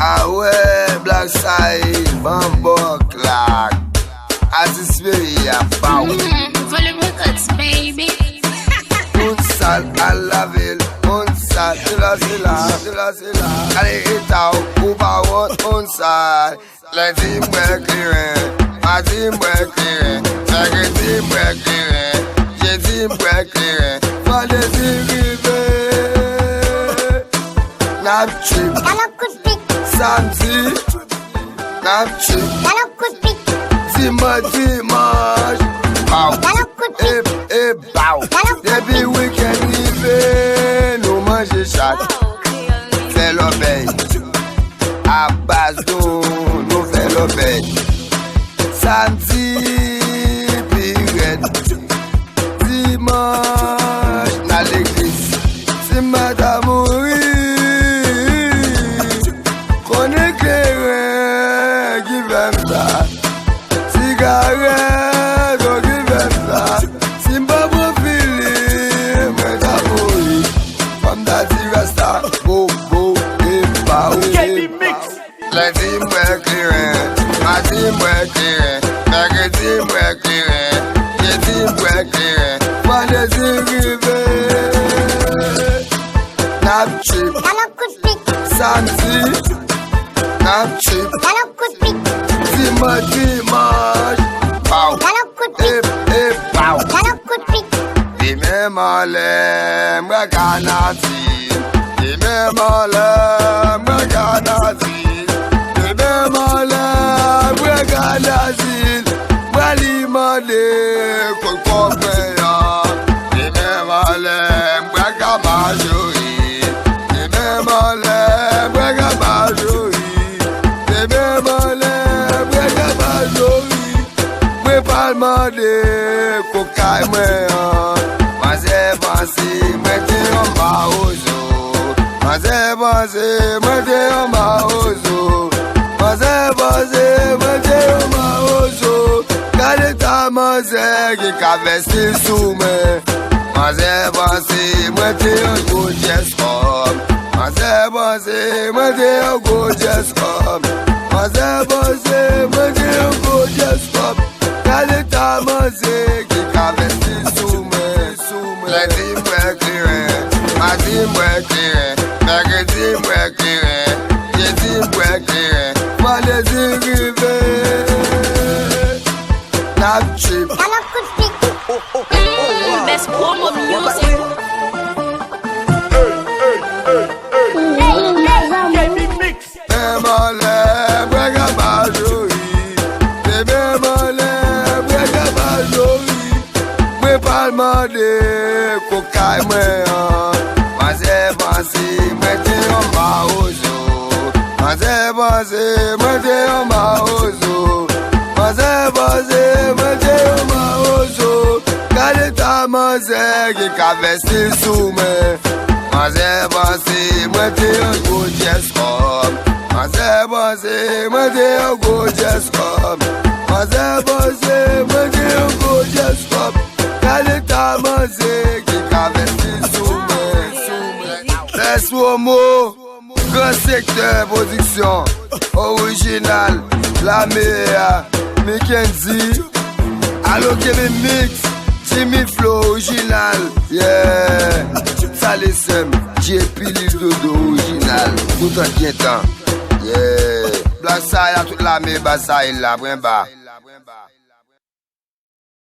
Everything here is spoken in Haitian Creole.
Ah ouais, Black Side, Bambo Clark. Asisperia, pow. Volume Records, baby. Un sal à la ville, un sal de la Zilla. Allez, Etao, Ubawot, un sal. La team work clearing, my team work clearing. Like a team work clearing, your team work clearing. For the team river. Nap chip, Santi. Nap chip, Dimanche. Pow. Pow. Depuis week-end rivé, nous mangeons chaque. Fais l'obéi. À base d'eau, nous fais l'obéi. Samedi, pirate. Dimanche, dans l'église. C'est madame mourir. Qu'on éclaire, qui veut ça. Cigarette, on qui veut ça. Simba profilé, mais t'as mouru. Comme Daddy Rasta, bo, et pow. La team work clearing, my team work clearing. Like a team work clearing, your team work clearing. For the team river. Nap chip, Santi. Nap chip, Dimanche. Pow. Pow. Dimemole, mwakanati. Dimemole, mwakanati. Dimemole, mwakanati. Mwalimole, kolkopeya. Dimemole, mwakamajori. Dimemole, mwakamajori. Dimemole, mwakamajori. Mwe palmade, kokai mwe an. Maze bansi, mwete yon maozo. Maze bansi, mwete yon maozo. Maze bansi, mwete yon maozo. Kade ta maze, ki ka vesti soume. Maze bansi, mwete yon gorgeous kom. Maze bansi, mwete yon gorgeous kom. Maze bansi, mwete yon gorgeous kom. Kade ta maze, ki ka vesti soume. La team work clearing, my team work clearing. Like a team work clearing, your team work clearing. For the team river. Nap chip, Best form of music. Bemole, brega majori. Bemole, brega majori. Mwe palmade, kokai mwe an. Maze bansi, mwete yon maozo. Maze bansi, mwete yon maozo. Maze bansi, mwete yon maozo. Kade ta maze, ki ka vesti soume. Maze bansi, mwete yon gorgeous kom. Maze bansi, mwete yon gorgeous kom. Maze bansi, mwete yon gorgeous kom. Kade ta maze, ki ka vesti soume. Les Womo, grand secteur production. Original, la meilleure. Mackenzie, allo Kevin Mix. Jimmy Flow, original. Yeah. Salesem, JP Lil Dodo, original. Tout en quietant. Yeah. Black Side, toute la meilleure, Basaï là, Bremba.